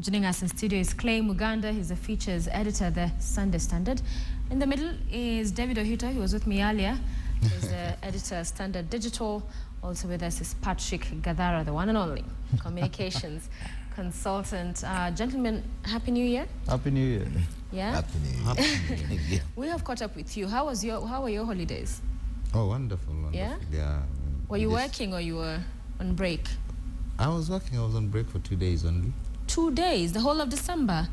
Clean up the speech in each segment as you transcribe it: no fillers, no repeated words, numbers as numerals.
Joining us in studio is Clay Muganda. He's a features editor at the Sunday Standard. In the middle is David Ohito. He was with me earlier. He's the editor, Standard Digital. Also with us is Patrick Gadara, the one and only communications consultant. Gentlemen, Happy New Year. Happy New Year. Yeah? Happy New Year. Happy New Year. We have caught up with you. How were your holidays? Oh, wonderful, wonderful. Yeah? Were you working or you were on break? I was working. I was on break for 2 days only. 2 days? The whole of December?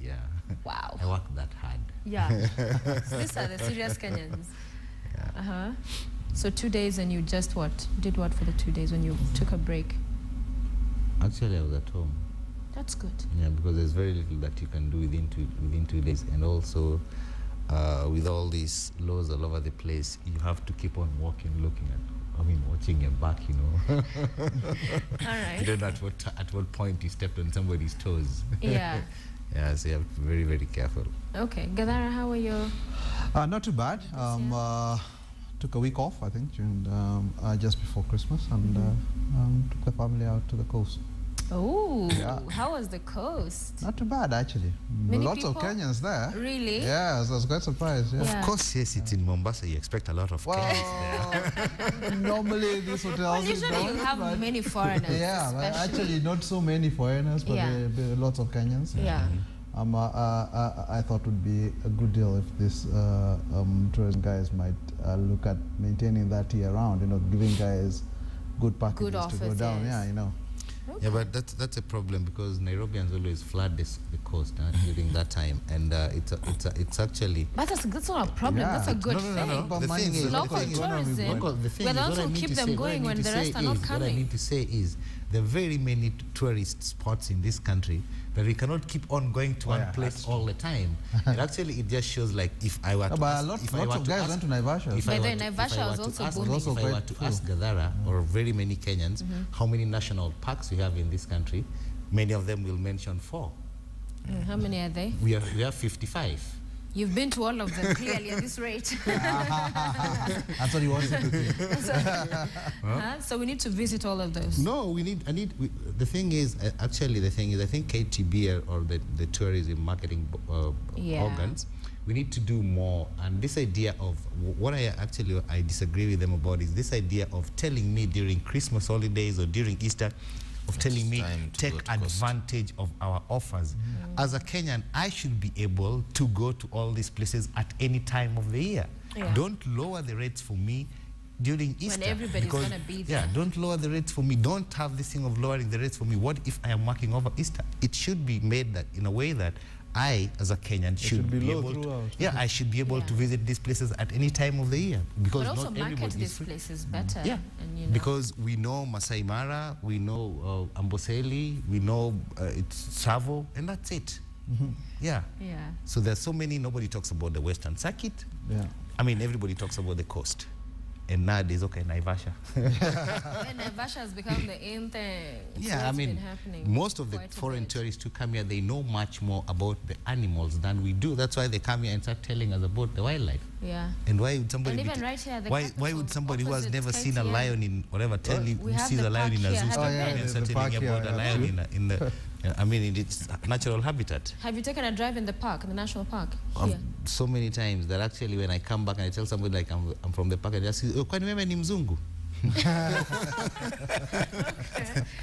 Yeah. Wow. I worked that hard. Yeah. So these are the serious Kenyans. Yeah. So 2 days, and you just what? Did what for the 2 days when you took a break? Actually, I was at home. That's good. Yeah, because there's very little that you can do within 2 days, and also with all these laws all over the place, you have to keep on walking, watching your back, you know. All right. You don't know at what point you stepped on somebody's toes. Yeah. Yeah, so you have to be very, very careful. Okay. Gadara, how are you? Not too bad. Took a week off, I think, during, just before Christmas, and took the family out to the coast. Oh, yeah. How was the coast? Not too bad, actually. Lots of Kenyans there. Really? Yeah, so I was quite surprised. Yeah. Of course, yes, it's in Mombasa. You expect a lot of Kenyans there. Normally, these hotels... usually you have many foreigners. Yeah, but actually not so many foreigners, but there are lots of Kenyans. Yeah. I thought it would be a good deal if these tourism guys might look at maintaining that year round, you know, giving guys good packages to go down. Yes. Yeah, you know. Okay. Yeah, but that's a problem because Nairobians always flood the coast during that time, and it's actually. But that's not a problem. Yeah. That's a good thing. The thing is, local tourism. We're the ones who keep them going when the rest are not coming. What I need to say is there are very many tourist spots in this country that we cannot keep on going to one place all the time. And actually, it just shows like if I were to ask, lots of guys went to Naivasha. Naivasha was also booming. If I were to ask Gadara or very many Kenyans how many national parks we have in this country, many of them will mention 4. How many are they? We have 55. You've been to all of them clearly at this rate. That's what he wants to do. So we need to visit all of those. No, the thing is, I think KTB or the tourism marketing organs, we need to do more. And this idea of what I disagree with them about is this idea of telling me during Christmas holidays or during Easter, of telling me take advantage of our offers. As a Kenyan, I should be able to go to all these places at any time of the year. Yeah. Don't lower the rates for me during Easter. When everybody's going to be there. Yeah, don't lower the rates for me. Don't have this thing of lowering the rates for me. What if I am working over Easter? It should be made that in a way that I, as a Kenyan, should be able to, I should be able to visit these places at any time of the year. Because but also not market these places better. Yeah, and, you know. because we know Masai Mara, we know Amboseli, we know it's Savo, and that's it. Yeah. So there's so many, nobody talks about the Western Circuit. Yeah. I mean, everybody talks about the coast. And nowadays, okay, Naivasha. Naivasha has become the in thing. Yeah, I mean, most of the foreign tourists who come here, they know much more about the animals than we do. That's why they come here and start telling us about the wildlife. Yeah. And why would somebody? And even right here, why would somebody who has never seen a lion in whatever tell you sees a lion in a zoo and start telling about a lion in the I mean, in its natural habitat. Have you taken a drive in the park, in the national park? So many times that actually when I come back and I tell somebody like I'm from the park and they ask, kwani wewe ni mzungu? Okay.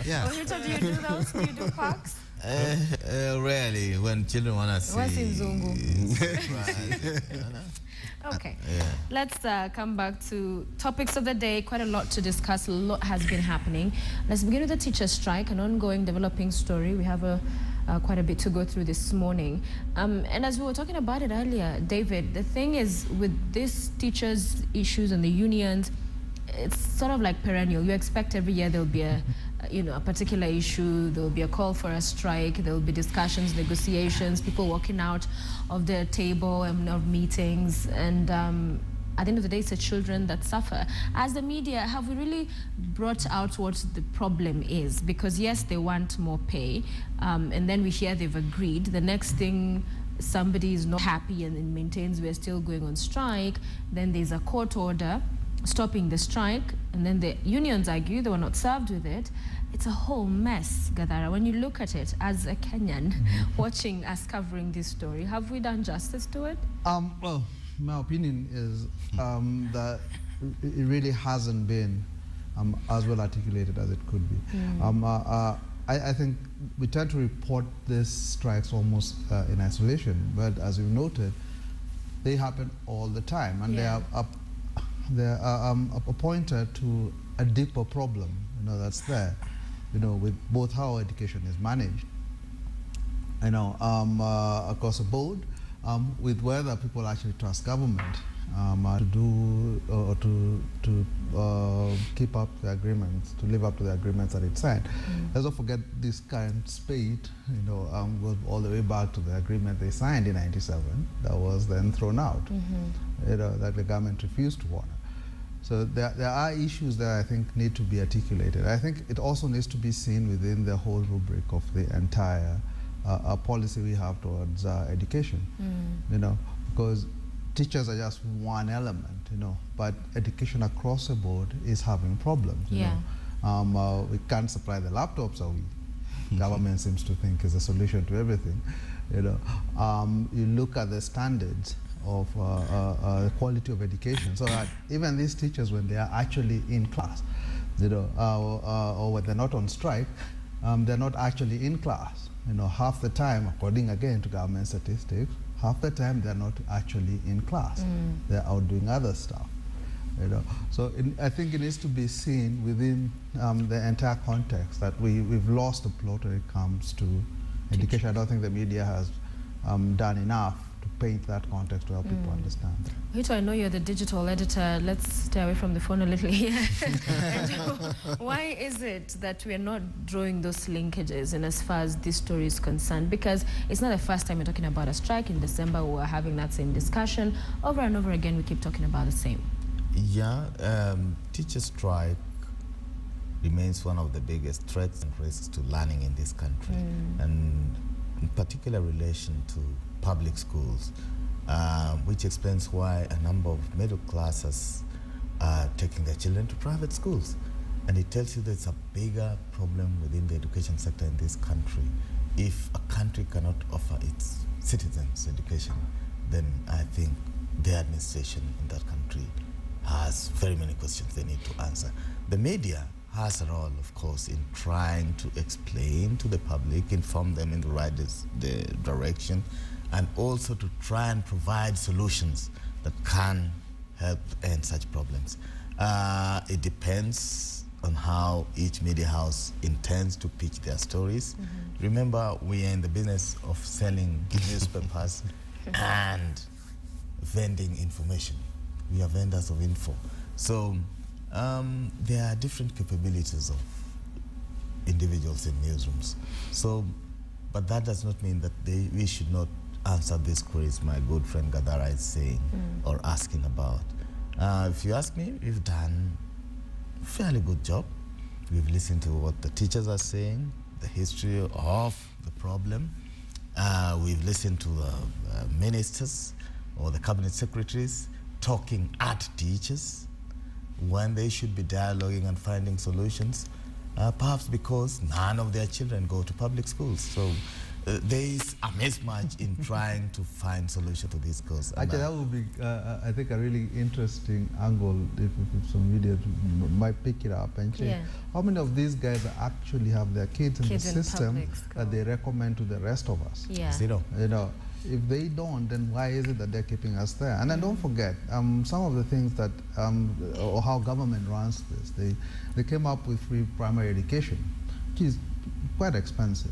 Yeah. Well, do you do those? Do you do parks? Rarely, when children want to see. What's in Zungu? Okay, let's come back to topics of the day. Quite a lot to discuss. A lot has been happening. Let's begin with the teacher strike, an ongoing developing story. We have quite a bit to go through this morning. And as we were talking about it earlier, David, the thing is with these teachers' issues and the unions, it's sort of like perennial. You expect every year there'll be a particular issue, there'll be a call for a strike, there'll be discussions, negotiations, people walking out of the table and of meetings, and at the end of the day, it's the children that suffer. As the media, have we really brought out what the problem is? Because yes, they want more pay, and then we hear they've agreed. The next thing, somebody is not happy and maintains we're still going on strike, then there's a court order. stopping the strike, and then the unions argue they were not served with it. It's a whole mess, Gadara. When you look at it as a Kenyan watching us covering this story, have we done justice to it? Well, my opinion is that it really hasn't been as well articulated as it could be. I think we tend to report these strikes almost in isolation, but as you noted, they happen all the time, and they are pointed to a deeper problem, that's there, with both how education is managed, across the board, with whether people actually trust government to do or to keep up the agreements, to live up to the agreements that it signed. Let's not forget this current spate, goes all the way back to the agreement they signed in '97 that was then thrown out, that the government refused to honor. So there are issues that I think need to be articulated. I think it also needs to be seen within the whole rubric of the entire policy we have towards education, because teachers are just one element, but education across the board is having problems. We can't supply the laptops, or government seems to think is a solution to everything. You look at the standards of the quality of education, so that even these teachers, when they are actually in class, or when they're not on strike, they're not actually in class. Half the time, according again to government statistics, half the time they're not actually in class. They're out doing other stuff. So I think it needs to be seen within the entire context that we've lost the plot when it comes to education. I don't think the media has done enough to paint that context to help people understand. Hito, I know you're the digital editor. Let's stay away from the phone a little here. Why is it that we're not drawing those linkages in as far as this story is concerned? Because it's not the first time we're talking about a strike. In December, we were having that same discussion. Over and over again, we keep talking about the same. Yeah, teacher strike remains one of the biggest threats and risks to learning in this country, and in particular relation to public schools, which explains why a number of middle classes are taking their children to private schools. And it tells you there's a bigger problem within the education sector in this country. If a country cannot offer its citizens education, then I think the administration in that country has very many questions they need to answer. The media has a role, of course, in trying to explain to the public, inform them in the right direction, and also to try and provide solutions that can help end such problems. It depends on how each media house intends to pitch their stories. Remember, we are in the business of selling newspapers and vending information. We are vendors of info. So there are different capabilities of individuals in newsrooms. So, but that does not mean that we should not answer these queries my good friend Gadara is saying or asking about. If you ask me, we've done a fairly good job. We've listened to what the teachers are saying, the history of the problem. We've listened to the ministers or the cabinet secretaries talking at teachers when they should be dialoguing and finding solutions, perhaps because none of their children go to public schools. So there is a mismatch in trying to find solution to this cause. Actually, that would be, I think, a really interesting angle if some media might pick it up and check how many of these guys actually have their kids in the system that they recommend to the rest of us. Zero. If they don't, then why is it that they're keeping us there? And then don't forget, some of the things that, or how government runs this, they came up with free primary education, which is quite expensive,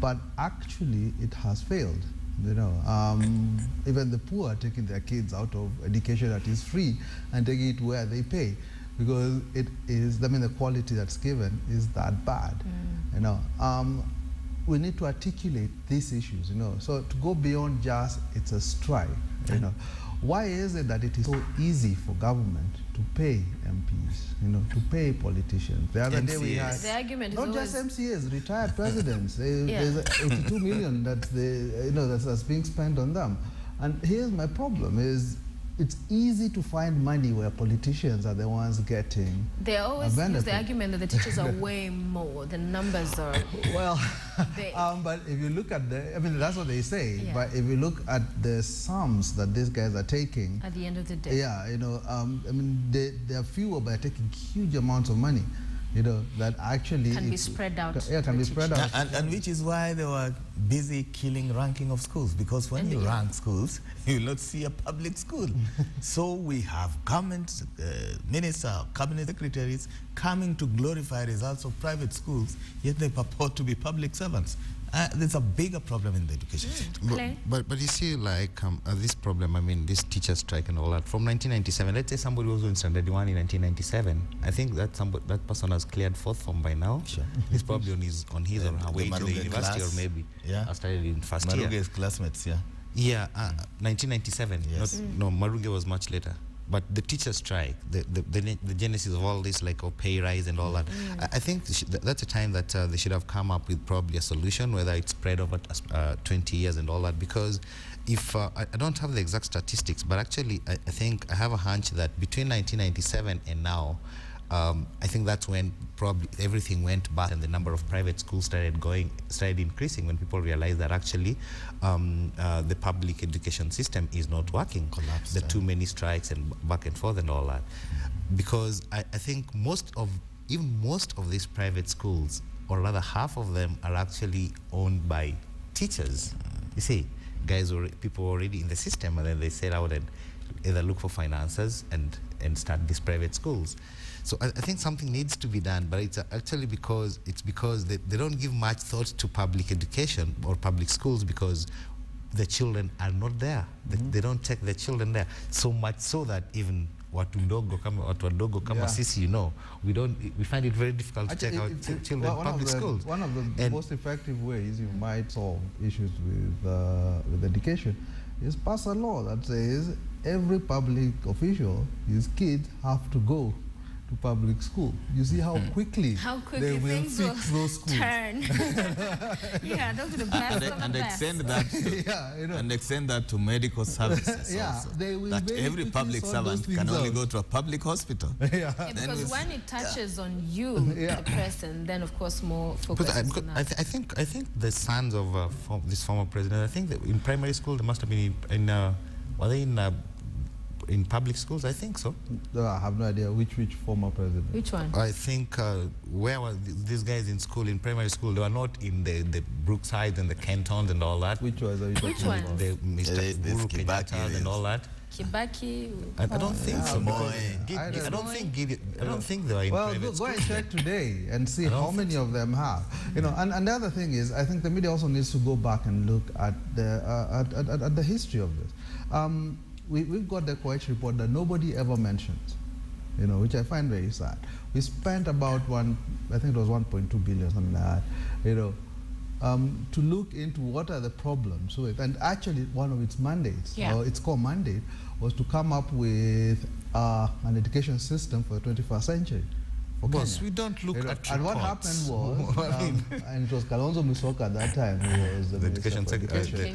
but actually it has failed. Even the poor are taking their kids out of education that is free and taking it where they pay, because it is, the quality that's given is that bad. We need to articulate these issues, so to go beyond just it's a strike, why is it that it is so easy for government to pay MPs, to pay politicians? The other day we had, the argument not just MCAs, retired presidents. There's 82 million that's being spent on them. And here's my problem is, it's easy to find money where politicians are the ones getting. They always use the argument that the teachers are way more. The numbers are well, big. but if you look at I mean, that's what they say. Yeah. But if you look at the sums that these guys are taking, at the end of the day, yeah, you know, I mean, they are fewer, but they're taking huge amounts of money. You know, that actually can be spread out. Yeah, can be spread out. And which is why they were busy killing ranking of schools, because when you rank schools, you will not see a public school. So we have government minister, cabinet secretaries coming to glorify results of private schools, yet they purport to be public servants. There's a bigger problem in the education sector. But you see, like this problem, I mean, this teacher strike and all that, from 1997, let's say somebody was in standard 1 in 1997, I think that person has cleared fourth form by now. Sure. He's probably on his or her way to the university, class, or maybe started in first Maruge's year. Classmates, yeah. Yeah, 1997. Yes. No, Maruge was much later. But the teacher strike, the genesis of all this, like pay rise and all that, I think that's a time that they should have come up with probably a solution, whether it's spread over 20 years and all that. Because if I don't have the exact statistics, but actually I think I have a hunch that between 1997 and now, I think that's when probably everything went back and the number of private schools started increasing, when people realized that actually the public education system is not working. Collapsed. There are too many strikes and back and forth and all that. Because I think even most of these private schools, or rather half of them, are actually owned by teachers. You see, people already in the system, and then they set out and either look for finances and start these private schools. So I think something needs to be done, but it's actually because they don't give much thought to public education or public schools, because the children are not there. They don't take the children there, so much so that even watu wadogo kama sisi, you know, we find it very difficult to take our children to public schools. One of the most effective ways you might solve issues with education is pass a law that says every public official, his kids have to go to public school. You see how quickly they will things fix those schools. Turn. Yeah, those are the best of the And best. extend that to, and extend that to medical services. Also. They will that every public servant can only go to a public hospital. Because when it touches on you, the person, then of course more focus on that. I think the sons of this former president, I think that in primary school they must have been were they in public schools? I think so. I have no idea which former president. Which one? I think where were these guys in school, in primary school? They were not in the Brookside and the Cantons and all that. Which one? The Mr. Uhuru Kenyatta and all that. Kibaki. I don't think so. I don't think they were in private schools. Well, go and check today and see how many of them have. You know, and the other thing is, I think the media also needs to go back and look at the history of this. We've got the Coach report that nobody ever mentions, you know, which I find very sad. We spent about I think it was 1.2 billion, something like that, you know, to look into what are the problems with, and actually one of its mandates, or its core mandate, was to come up with an education system for the 21st century. Boss, we don't look at reports. And what happened was, and it was Kalonzo Musyoka at that time, who was the education secretary,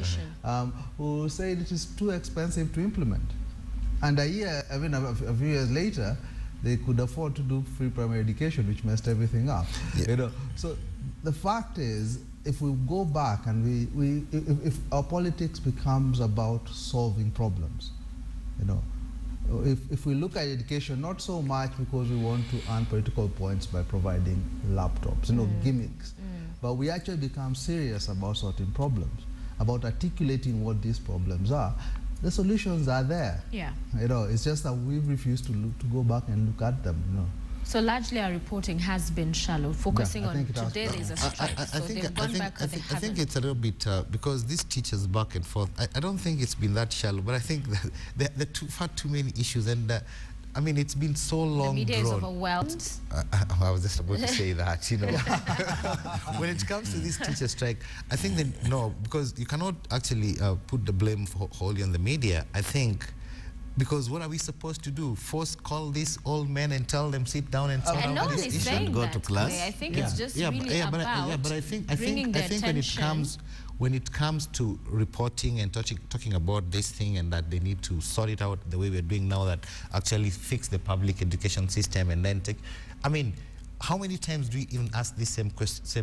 who said it is too expensive to implement. And a few years later, they could afford to do free primary education, which messed everything up. You know, so the fact is, if we go back and if our politics becomes about solving problems, you know, if we look at education, not so much because we want to earn political points by providing laptops, you know, gimmicks, but we actually become serious about sorting problems, about articulating what these problems are. The solutions are there. Yeah. You know, it's just that we refuse to go back and look at them, you know. So largely our reporting has been shallow, focusing on today there's a strike. I think it's a little bit, because these teachers back and forth, I don't think it's been that shallow, but I think that there are far too many issues, and I mean, it's been so long. The media is overwhelmed. I was just about to say that, you know. When it comes to this teacher strike, I think that, no, because you cannot actually put the blame wholly on the media. I think, because what are we supposed to do? Call these old men and tell them sit down and sort out this issue? Go to class. I think it's just really about but I think when when it comes to reporting and talking about this thing and that they need to sort it out the way we're doing now, that actually fix the public education system and then take, I mean, how many times do we even ask these same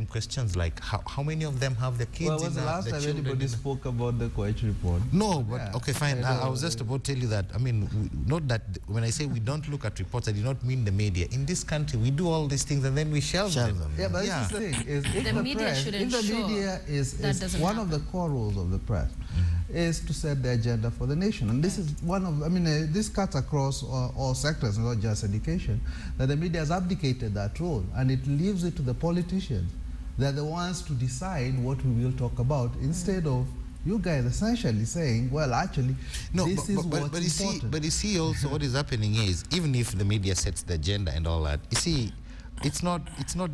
questions? Like, how many of them have the kids? Well, was the last time anybody spoke about the Koech report? No, but okay, fine. I was just about to tell you that. I mean, not that when I say we don't look at reports, I do not mean the media. In this country, we do all these things and then we shelve them. Yeah, but this is the thing. Is if the media is one of the core roles of the press, is to set the agenda for the nation. And this is one of, I mean, this cuts across all sectors, not just education, that the media has abdicated that role and it leaves it to the politicians. They're the ones to decide what we will talk about instead of you guys essentially saying, well, actually, this is what's important. But you see also what is happening is, even if the media sets the agenda and all that, you see, it's not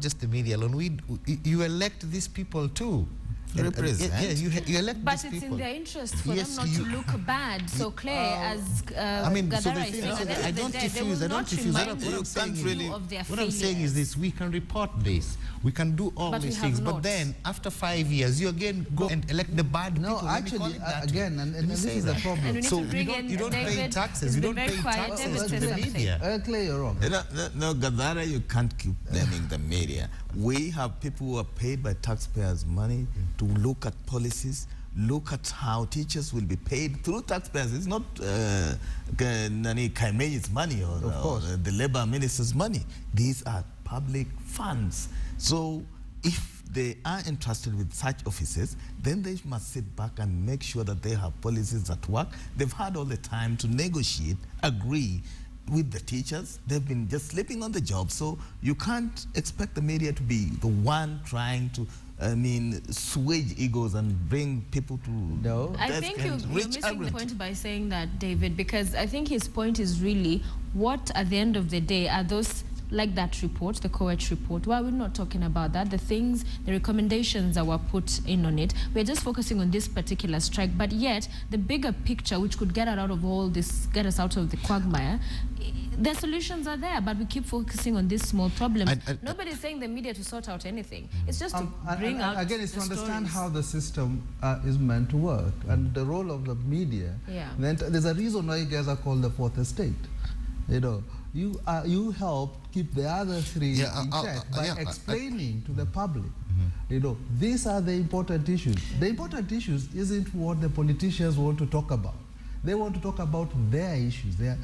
just the media alone. You elect these people too. You represent. You elect but these it's people. in their interest for them not to look bad. So Claire, as I mean, so the thing is, I don't refuse. What I'm saying is this: we can report this, we can do all these things, but then after 5 years, you again go and elect the bad people. No, actually, again, and this is the problem. So you don't pay taxes. You don't pay taxes to the media. Claire, you're wrong. No, Gadara, you can't keep blaming the media. We have people who are paid by taxpayers' money to look at policies, look at how teachers will be paid through taxpayers. It's not Kaime's money or the labor minister's money. These are public funds. So if they are entrusted with such offices, then they must sit back and make sure that they have policies that work. They've had all the time to negotiate, agree with the teachers. They've been just sleeping on the job. So you can't expect the media to be the one trying to swage egos and bring people to... No. I think you're missing the point by saying that, David, because I think his point is really what, at the end of the day, are those, like that report, the Koech report. Why we're not talking about that, the things, the recommendations that were put in on it. We're just focusing on this particular strike, but yet the bigger picture, which could get us out of all this, get us out of the quagmire, the solutions are there, but we keep focusing on these small problems. Nobody's saying the media to sort out anything. It's just to bring out again, it's to understand stories. how the system is meant to work and the role of the media. Then there's a reason why you guys are called the fourth estate. You know, you help keep the other three in check by explaining to the public. You know, these are the important issues. The important issues isn't what the politicians want to talk about. They want to talk about their issues, their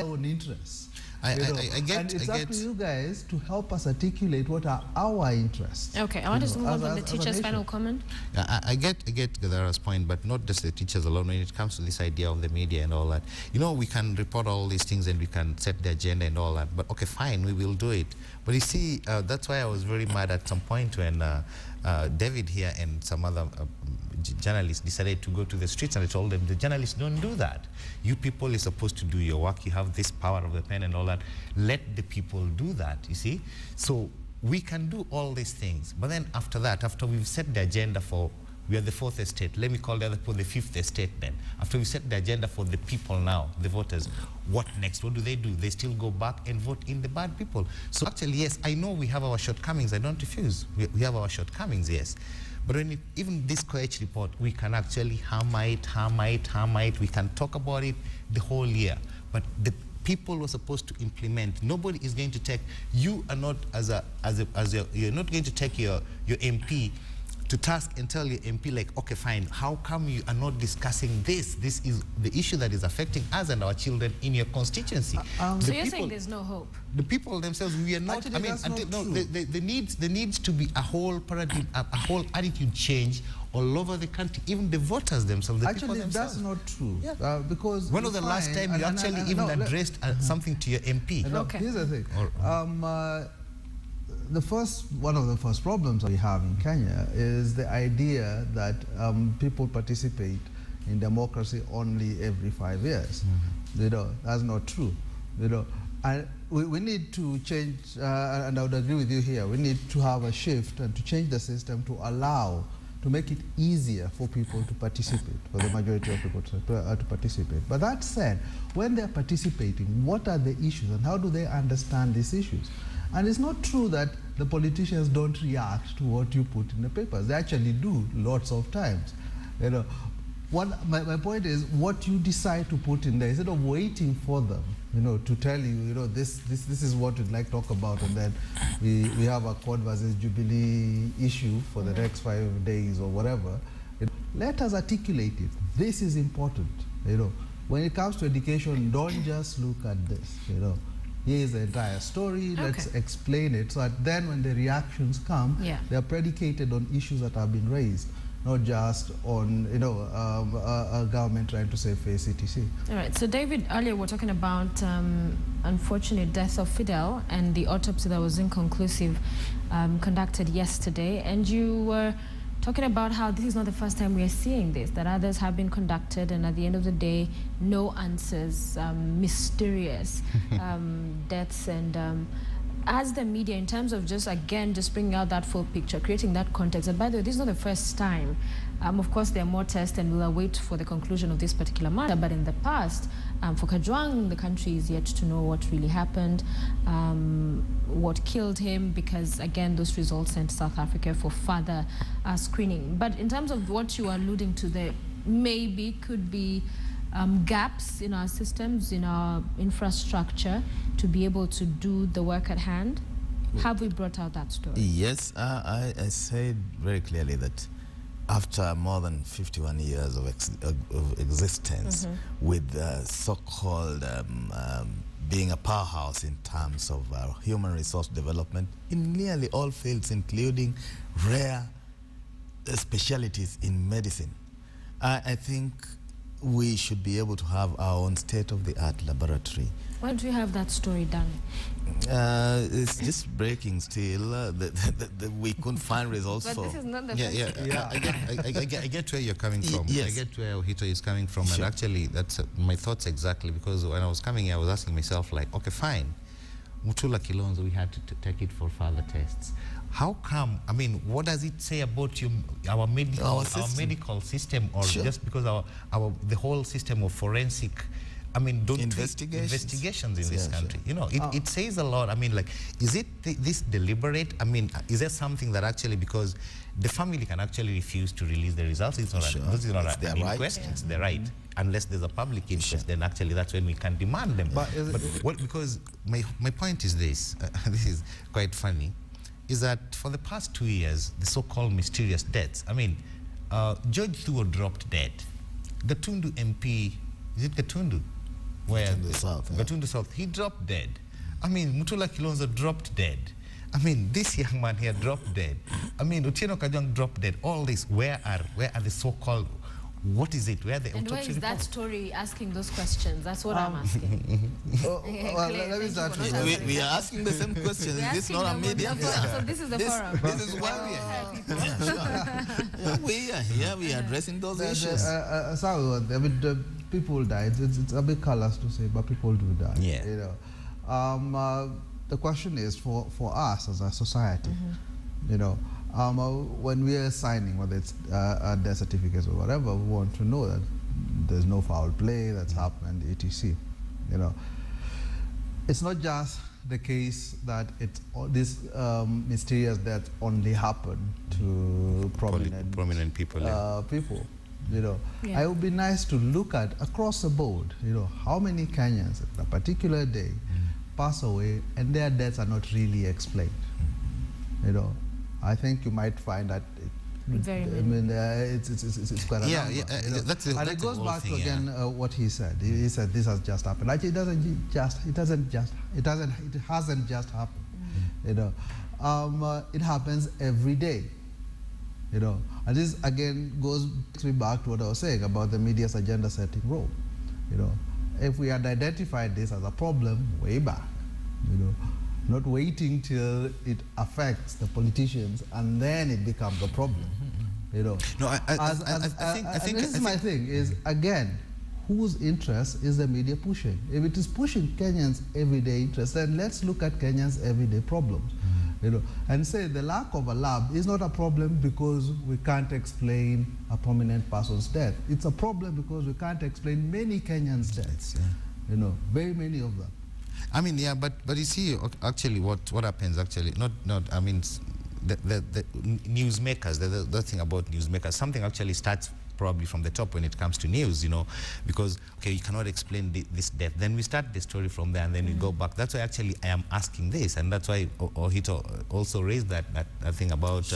own interests. And it's up to you guys to help us articulate what are our interests. Okay, I want to move on from the teacher's final comment. I get Gadara's point, but not just the teachers alone when it comes to this idea of the media and all that. You know, we can report all these things and we can set the agenda and all that, but okay, fine, we will do it. But you see, that's why I was very mad at some point when David here and some other journalists decided to go to the streets, and I told them, the journalists don't do that. You people are supposed to do your work. You have this power of the pen and all that. Let the people do that, you see. So we can do all these things. But then after that, after we've set the agenda for, we are the fourth estate, let me call the other people the fifth estate then. After we set the agenda for the people now, the voters, what next? What do? They still go back and vote in the bad people. So actually, yes, I know we have our shortcomings. I don't refuse. We have our shortcomings, yes. But when even this Koech report, we can actually hammer it. We can talk about it the whole year. But the people were supposed to implement. Nobody is going to take. You are not you're not going to take your MP to task and tell your MP, like, okay, fine, how come you are not discussing this? This is the issue that is affecting us and our children in your constituency. So you're saying there's no hope? The people themselves, we are not, actually, there needs to be a whole paradigm, a whole attitude change all over the country, even the voters themselves, the people themselves. That's not true. Yeah. Because when was the last time you actually even addressed something to your MP? Okay. Here's the thing. One of the first problems we have in Kenya is the idea that people participate in democracy only every 5 years. You know, that's not true. You know, and we need to change, and I would agree with you here, we need to have a shift and to change the system to make it easier for people to participate, for the majority of people to participate. But that said, when they're participating, what are the issues and how do they understand these issues? And it's not true that the politicians don't react to what you put in the papers. They actually do lots of times. You know, my point is what you decide to put in there, instead of waiting for them, you know, to tell you, you know, this is what we'd like to talk about, and then we have a Quad versus Jubilee issue for the next 5 days or whatever. Let us articulate it. This is important, you know. When it comes to education, don't just look at this, you know. Here's the entire story, let's explain it, so that then when the reactions come, they're predicated on issues that have been raised, not just on, you know, a government trying to save face, etc. All right, so David, earlier we're talking about unfortunate death of Fidel and the autopsy that was inconclusive conducted yesterday, and you were talking about how this is not the first time we are seeing this, that others have been conducted, and at the end of the day, no answers, mysterious deaths. And as the media, in terms of just bringing out that full picture, creating that context, and by the way, this is not the first time. Of course, there are more tests, and we'll wait for the conclusion of this particular matter. But in the past, for Kajwang, the country is yet to know what really happened, what killed him, because, again, those results sent South Africa for further screening. But in terms of what you are alluding to there, maybe could be gaps in our systems, in our infrastructure, to be able to do the work at hand. Have we brought out that story? Yes, I said very clearly that after more than 51 years of existence, with so-called being a powerhouse in terms of human resource development in nearly all fields, including rare specialties in medicine, I think we should be able to have our own state-of-the-art laboratory. Why don't we have that story done? It's just breaking still. We couldn't find results but for. This is not the I get where you're coming from. Yes. I get where Hito is coming from, Sure. and actually that's my thoughts exactly, because when I was coming here, I was asking myself, like, okay, fine, Mutula Kilonzo, we had to take it for further tests. How come? I mean, what does it say about our medical system, or just because the whole system of forensic, I mean, investigations in this country? You know, it says a lot. I mean, like, is it this deliberate? I mean, is there something that actually, because the family can actually refuse to release the results? It's not an inquest. It's their right. Unless there's a public interest, then actually that's when we can demand them. Because my point is this, this is quite funny, is that for the past 2 years, the so-called mysterious deaths, I mean, George Thuo dropped dead. Gatundu MP, is it Gatundu? Gatundu South, he dropped dead. I mean, Mutula Kilonzo dropped dead. I mean, this young man here dropped dead. I mean, Otieno Kajwang dropped dead. All this, where are the so-called, what is it? Where the and where is that story asking those questions? That's what I'm asking. Let me start with we are asking the same question. Is this not a media? So this is the forum. This is why we are here. We are here. We are addressing those issues. People die. It's a bit callous to say, but people do die. Yeah. You know, the question is for us as a society. You know, when we are signing, whether it's death certificates or whatever, we want to know that there's no foul play that's happened, etc. You know, it's not just the case that this mysterious death only happened to prominent people. People. You know, it would be nice to look at across the board. You know, how many Kenyans at a particular day pass away and their deaths are not really explained. You know, I think you might find that. It's quite a number. You know? And it goes back to again what he said. He said this has just happened. Actually, it hasn't just happened. You know, it happens every day. You know, and this again takes me back to what I was saying about the media's agenda setting role. You know, if we had identified this as a problem way back, you know, not waiting till it affects the politicians and then it becomes a problem. You know, no, I think this is my thing is, again, whose interest is the media pushing? If it is pushing Kenyans' everyday interest, then let's look at Kenyans' everyday problems. You know, and say the lack of a lab is not a problem because we can't explain a prominent person's death. It's a problem because we can't explain many Kenyans' deaths. You know, very many of them. I mean, yeah, but you see, actually, what happens actually, I mean, the newsmakers, the thing about newsmakers, something actually starts probably from the top when it comes to news, you know, because, okay, you cannot explain this death. Then we start the story from there, and then we go back. That's why actually I am asking this, and that's why Ohito also raised that thing about,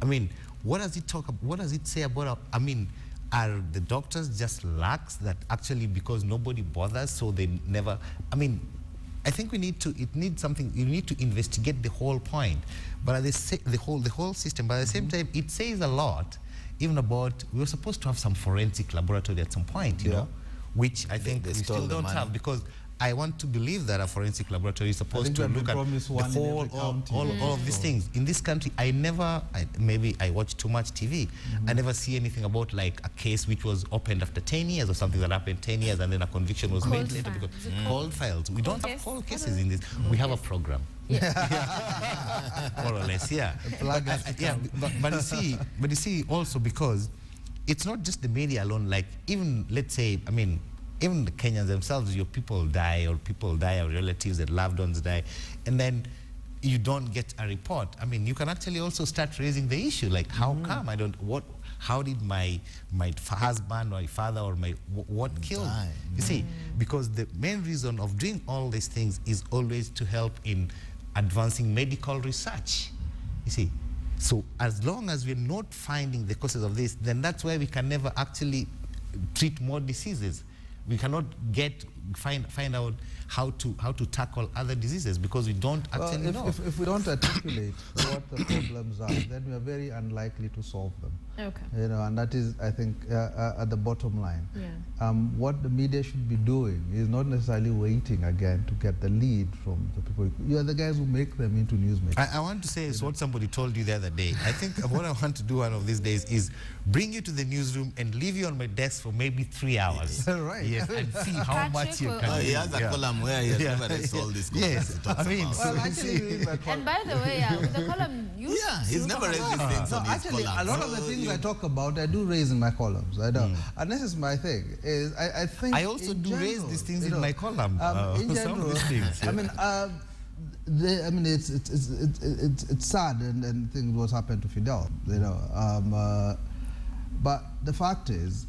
I mean, what does it talk about, what does it say about, I mean, are the doctors just lax that actually because nobody bothers, so they never, I mean, I think we need to, it needs something, you need to investigate the whole point, but at the whole system, but at the same time, it says a lot, even about, we were supposed to have some forensic laboratory at some point, you know, which I think we still don't have, because I want to believe that a forensic laboratory is supposed to look at the whole, all of these things. In this country, maybe I watch too much TV. I never see anything about like a case which was opened after 10 years or something that happened 10 years and then a conviction was made later. Because cold files. We don't have cold cases in this. We have a program. More or less, yeah. But you see also, because it's not just the media alone, like even, let's say, I mean, even the Kenyans themselves, your people die, or relatives and loved ones die, and then you don't get a report. I mean, you can actually also start raising the issue, like how come how did my husband or my father or what killed? You see, because the main reason of doing all these things is always to help in advancing medical research, you see. So as long as we're not finding the causes of this, then that's why we can never actually treat more diseases. We cannot find out how to tackle other diseases, because we don't actually know. If we don't articulate what the problems are, then we are very unlikely to solve them. Okay. You know, and that is, I think, at the bottom line. Yeah. What the media should be doing is not necessarily waiting again to get the lead from the people. You are the guys who make them into newsmakers. I want to say is what somebody told you the other day. I think what I want to do one of these days is bring you to the newsroom and leave you on my desk for maybe 3 hours. Right. Yes, and see how much you can. He has a column where he has never read all these Yes, I mean, and by the way, with the column, he's never read these things on his actually, column. a lot of the things I talk about, I do raise in my columns. I know, and this is my thing. Is I think I also do raise these things in my column. In general, I mean, it's sad and things what's happened to Fidel. You know, but the fact is,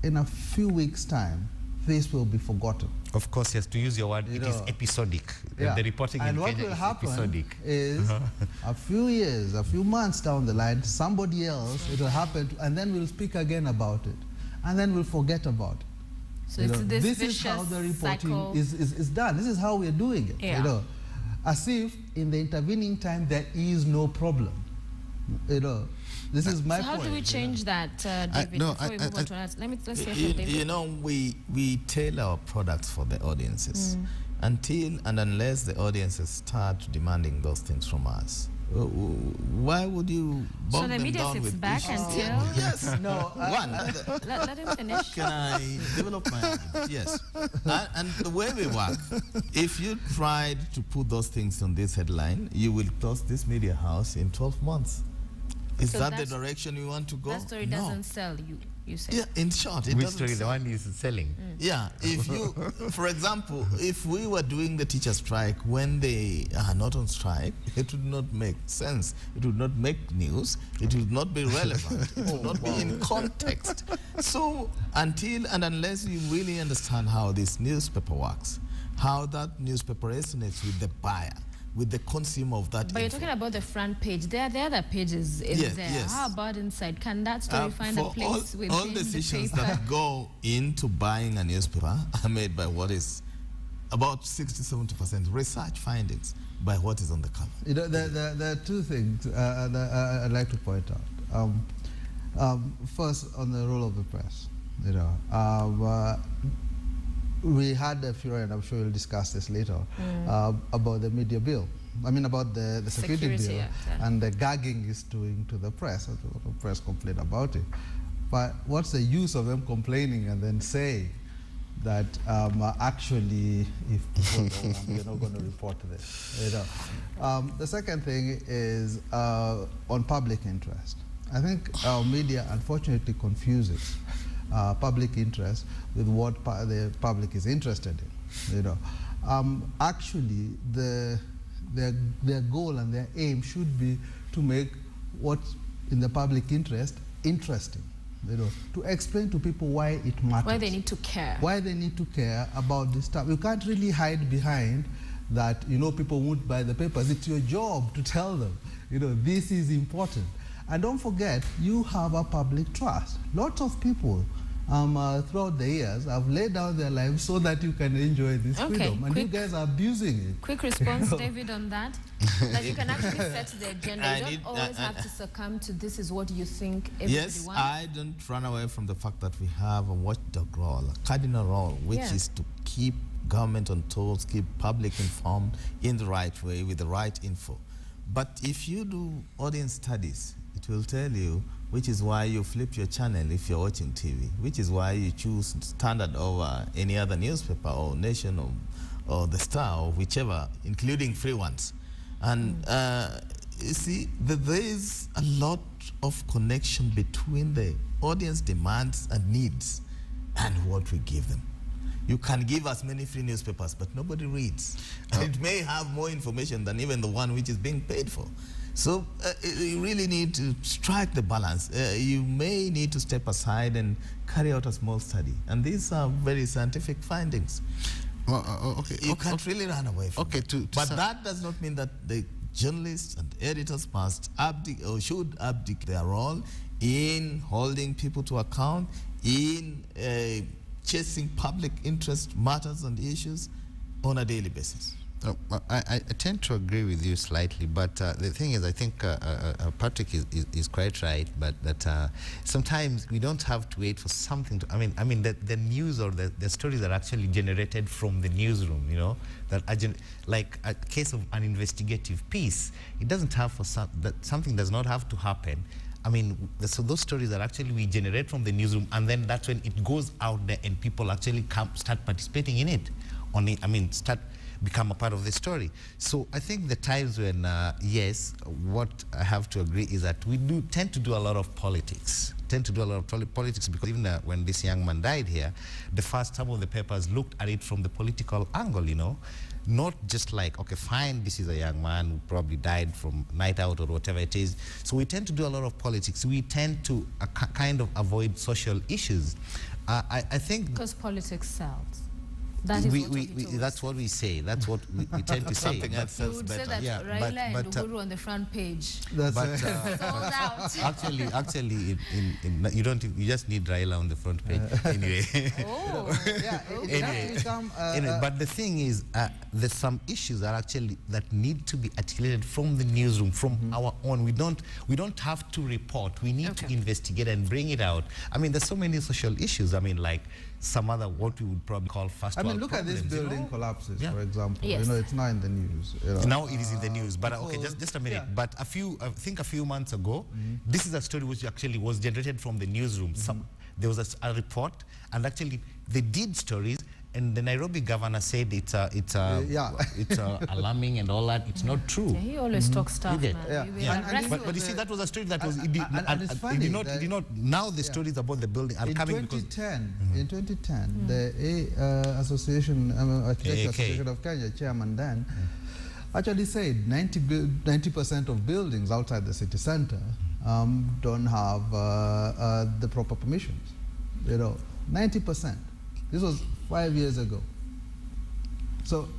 in a few weeks' time, this will be forgotten. Of course, yes, to use your word, it is episodic. Yeah. The reporting in Kenya is episodic. Is a few years, a few months down the line, somebody else, it will happen, and then we'll speak again about it. And then we'll forget about it. So it's this is how the reporting cycle is done. This is how we're doing it. Yeah. You know, as if in the intervening time there is no problem. You know, this is my point. So how do we change that, David, before we move on to us? Let's hear from David. You know, we tailor our products for the audiences. Until and unless the audiences start demanding those things from us, why would you bog them down with back issues? until Yes. No. let him finish. Can I develop my argument? Yes. And the way we work, if you tried to put those things on this headline, you will close this media house in 12 months. Is that the direction you want to go? That story doesn't sell, you say. Yeah, in short, it Which doesn't story? sell. The one is selling? Yeah, if you, for example, if we were doing the teacher strike when they are not on strike, it would not make sense. It would not make news. It would not be relevant. It would not be in context. So until and unless you really understand how this newspaper works, how that newspaper resonates with the buyer, with the consumer of that. But you're talking about the front page. The other pages in there. Yes. How about inside? Can that story find a place within all decisions the paper? that go into buying a newspaper are made by what is about 60–70% research findings by what is on the cover. You know, there are two things that I'd like to point out. First, on the role of the press. You know, we had a few, and I'm sure we'll discuss this later, about the media bill. I mean, about the security bill and the gagging is doing to the press. A lot of press complain about it. But what's the use of them complaining and then say that actually, if people don't, they're not going to report this? You know. The second thing is on public interest. I think our media unfortunately confuses public interest with what the public is interested in. You know, actually their goal and their aim should be to make what's in the public interest interesting. To explain to people why it matters. Why they need to care. Why they need to care about this stuff. You can't really hide behind that, people won't buy the papers. It's your job to tell them, this is important. And don't forget, you have a public trust. Lots of people throughout the years have laid down their lives so that you can enjoy this freedom. And you guys are abusing it. Quick response, David, on that. That you can actually set the agenda. You don't always have to succumb to this is what you think everybody yes, wants. I don't run away from the fact that we have a watchdog role, a cardinal role, which is to keep government on toes, keep public informed in the right way with the right info. But if you do audience studies, it will tell you, which is why you flip your channel if you're watching TV, which is why you choose Standard over any other newspaper or Nation or The Star or whichever, including free ones. And you see, there is a lot of connection between the audience demands and needs and what we give them. You can give as many free newspapers, but nobody reads. And it may have more information than even the one which is being paid for. So you really need to strike the balance. You may need to step aside and carry out a small study. And these are very scientific findings. You can't really run away from it. But that does not mean that the journalists and editors must abdicate or should abdicate their role in holding people to account, in chasing public interest matters and issues on a daily basis. I tend to agree with you slightly, but the thing is, I think Patrick is quite right, but that sometimes we don't have to wait for something to, I mean the news or the stories are actually generated from the newsroom, that like a case of an investigative piece, it doesn't have for that something does not have to happen. I mean, so those stories are actually we generate from the newsroom, and then that's when it goes out there and people actually start participating in it, become a part of the story. So I think the times when, yes, what I have to agree is that we do tend to do a lot of politics. Because even when this young man died here, some of the papers looked at it from the political angle, not just like, okay, fine, this is a young man who probably died from night out or whatever it is. So we tend to do a lot of politics. We tend to kind of avoid social issues. I think... Because politics sells. That's what we say. That's what we tend to say. Something that sells better. Say that Raila and Uhuru on the front page. That's sold out. Actually, you just need Raila on the front page anyway. Oh, yeah. Anyway, but the thing is, there's some issues that need to be articulated from the newsroom, from our own. We don't have to report. We need to investigate and bring it out. I mean, there's so many social issues. I mean, like some other what we would probably call first world look problems, at this building collapses, for example. Yes. It's not in the news. Now it is in the news, but okay, just a minute. But I think a few months ago, this is a story which actually was generated from the newsroom. There was a report, and actually they did stories, and the Nairobi governor said it's alarming and all that. It's not true. Yeah, he always talks stuff, man. But you see, that was a story that was it did not. Now the stories about the building are coming because in 2010, the Architecture Association of Kenya chairman then actually said 90% of buildings outside the city center don't have the proper permissions. 90%. This was 5 years ago. So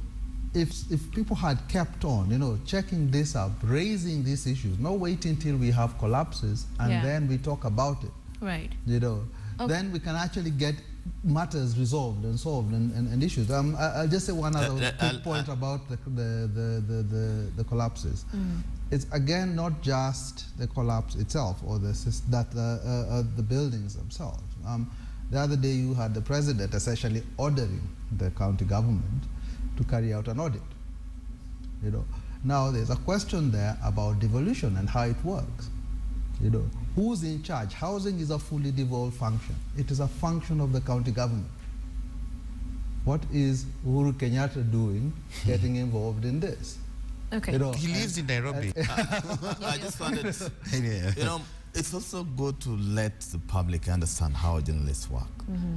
if people had kept on, checking this up, raising these issues, not waiting till we have collapses and then we talk about it. Right. Then we can actually get matters resolved and solved and issues. I'll just say one other quick point about the collapses. It's again not just the collapse itself or the buildings themselves. The other day you had the president essentially ordering the county government to carry out an audit. Now there's a question there about devolution and how it works. Who's in charge? Housing is a fully devolved function. It is a function of the county government. What is Uhuru Kenyatta doing getting involved in this? Okay. He lives in Nairobi. I just wanted to, it's also good to let the public understand how journalists work.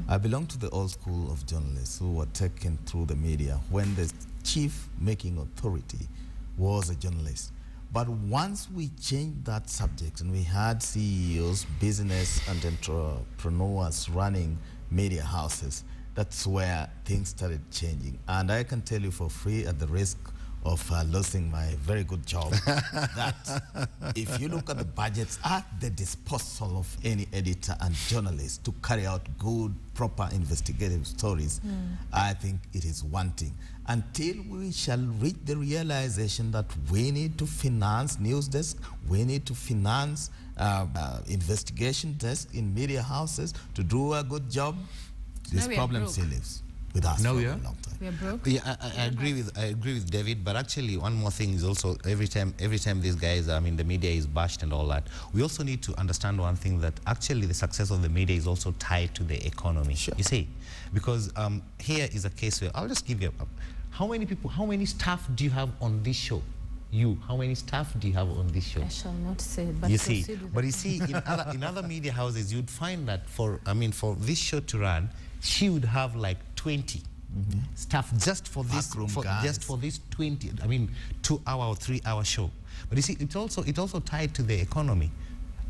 I belong to the old school of journalists who were taken through the media when the chief making authority was a journalist. But once we changed that subject and we had CEOs, business and entrepreneurs running media houses, that's where things started changing. And I can tell you for free, at the risk of losing my very good job, that if you look at the budgets at the disposal of any editor and journalist to carry out good, proper investigative stories, I think it is wanting. Until we shall reach the realization that we need to finance news desk, we need to finance investigation desk in media houses to do a good job, this problem still lives with us for a long time. We are broke. Yeah, I agree with David, but actually one more thing is also every time these guys, I mean, the media is bashed and all that, we also need to understand one thing, that actually the success of the media is also tied to the economy. Sure. You see, because here is a case where I'll just give you how many staff do you have on this show? How many staff do you have on this show? I shall not say, but you see, in other media houses, you'd find that for this show to run, she would have like 20 staff just for this, just for this 20. I mean, 2-hour or 3-hour show. But you see, it's also tied to the economy.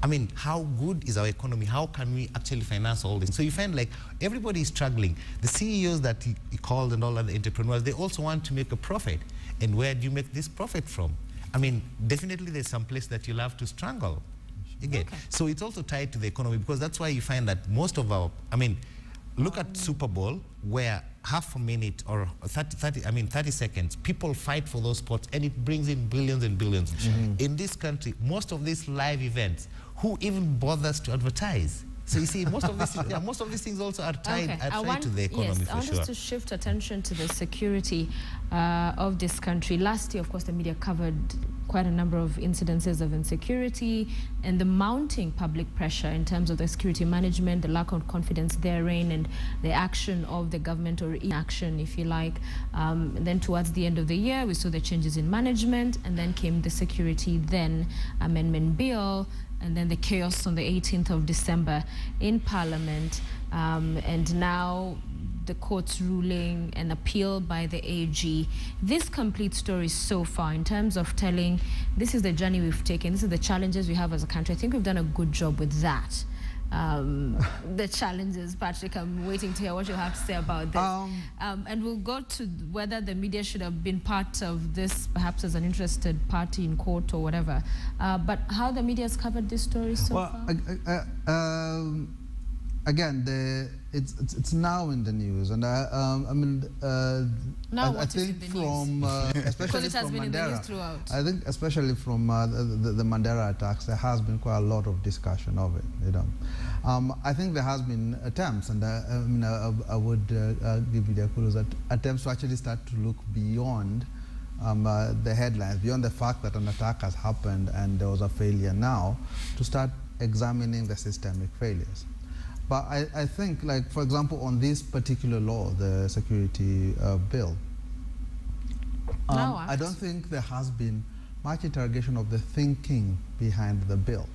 I mean, how good is our economy? How can we actually finance all this? So you find like everybody is struggling. The CEOs that he called and all other entrepreneurs, they also want to make a profit. And where do you make this profit from? I mean, definitely there's some place that you'll have to strangle. Again. Okay. So it's also tied to the economy, because that's why you find that most of our, I mean, look at Super Bowl, where half a minute or 30 seconds, people fight for those spots, and it brings in billions and billions. In this country, most of these live events, who even bothers to advertise? So you see, most of these things also are tied, to the economy, yes, I want us to shift attention to the security of this country. Last year, of course, the media covered quite a number of incidences of insecurity and the mounting public pressure in terms of the security management, the lack of confidence therein, and the action of the government, or inaction, if you like. And then towards the end of the year, we saw the changes in management, and then came the Security Then Amendment Bill, and then the chaos on the 18th of December in Parliament, and now the court's ruling, an appeal by the AG. This complete story so far, in terms of telling, this is the journey we've taken, this is the challenges we have as a country. I think we've done a good job with that. The challenges, Patrick, I'm waiting to hear what you have to say about this. And we'll go to whether the media should have been part of this, perhaps as an interested party in court or whatever. But how the media has covered this story so far? Again, it's now in the news, and I mean, I think from especially it has from been Mandera, in the news throughout. I think especially from the Mandera attacks, there has been quite a lot of discussion of it. You know, I think there has been attempts, and I would give you the kudos, that attempts to actually start to look beyond the headlines, beyond the fact that an attack has happened and there was a failure now, to start examining the systemic failures. But I think, like, for example, on this particular law, the security bill, I don't think there has been much interrogation of the thinking behind the bill,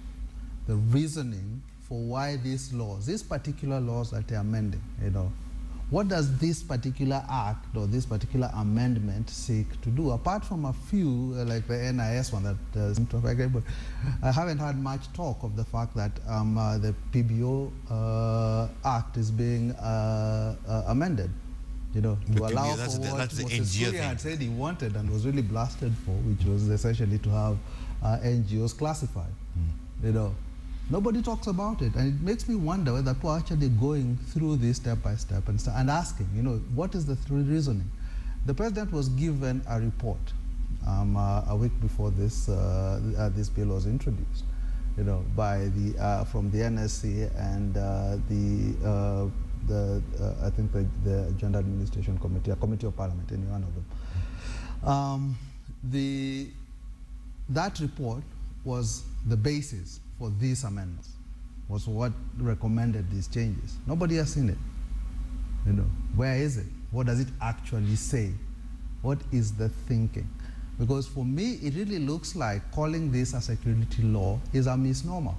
the reasoning for why these laws, these particular laws that they're amending, you know, what does this particular act or this particular amendment seek to do? Apart from a few, like the NIS one that seems to have, but I haven't heard much talk of the fact that the PBO Act is being amended, you know, to allow for what Moses Kuria had said he wanted and was really blasted for, which was essentially to have NGOs classified, you know. Nobody talks about it, and it makes me wonder whether people are actually going through this step by step and asking, you know, what is the reasoning? The president was given a report a week before this this bill was introduced, you know, by the from the NSC and I think the Gender Administration Committee, a committee of Parliament, any one of them. That report was the basis for these amendments, was what recommended these changes. Nobody has seen it. You know, where is it? What does it actually say? What is the thinking? Because for me, it really looks like calling this a security law is a misnomer.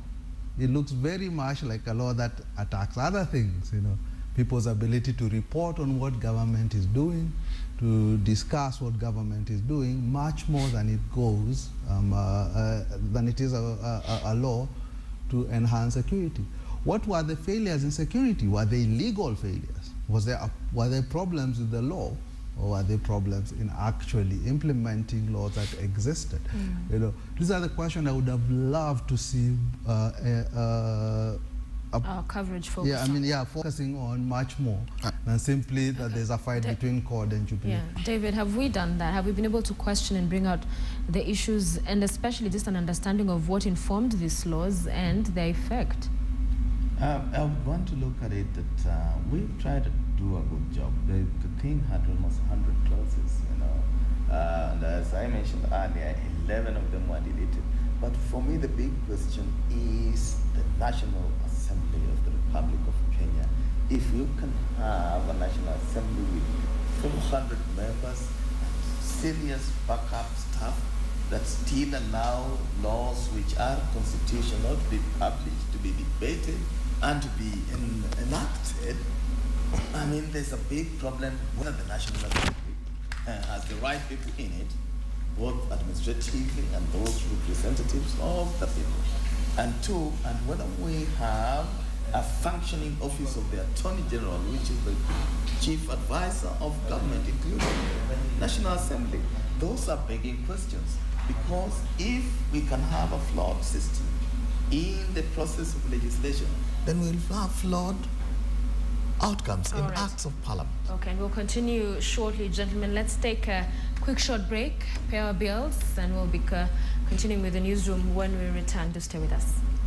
It looks very much like a law that attacks other things, you know, people's ability to report on what government is doing, to discuss what government is doing, much more than it goes, than it is a law to enhance security. What were the failures in security? Were they legal failures? Were there problems with the law? Or are there problems in actually implementing laws that existed? You know, these are the questions I would have loved to see coverage focused on. Yeah, I mean, focusing on much more than simply that there's a fight between CORD and Jubilee. Yeah, David, have we done that? Have we been able to question and bring out the issues, and especially just an understanding of what informed these laws and their effect? I would want to look at it that we've tried to do a good job. The thing had almost 100 clauses, you know, and as I mentioned earlier, 11 of them were deleted. But for me, the big question is the National Assembly of the Republic of Kenya. If you can have a National Assembly with 400 members and serious backup staff that still allow laws which are constitutional to be published, to be debated, and to be enacted, I mean, there's a big problem whether the National Assembly has the right people in it, both administratively and those representatives of the people. And two, and whether we have a functioning office of the Attorney General, which is the chief advisor of government, including the National Assembly. Those are begging questions, because if we can have a flawed system in the process of legislation, then we'll have flawed outcomes in acts of parliament. Okay, and we'll continue shortly, gentlemen. Let's take a quick short break, pay our bills, and we'll be continuing with the newsroom when we return. Do stay with us.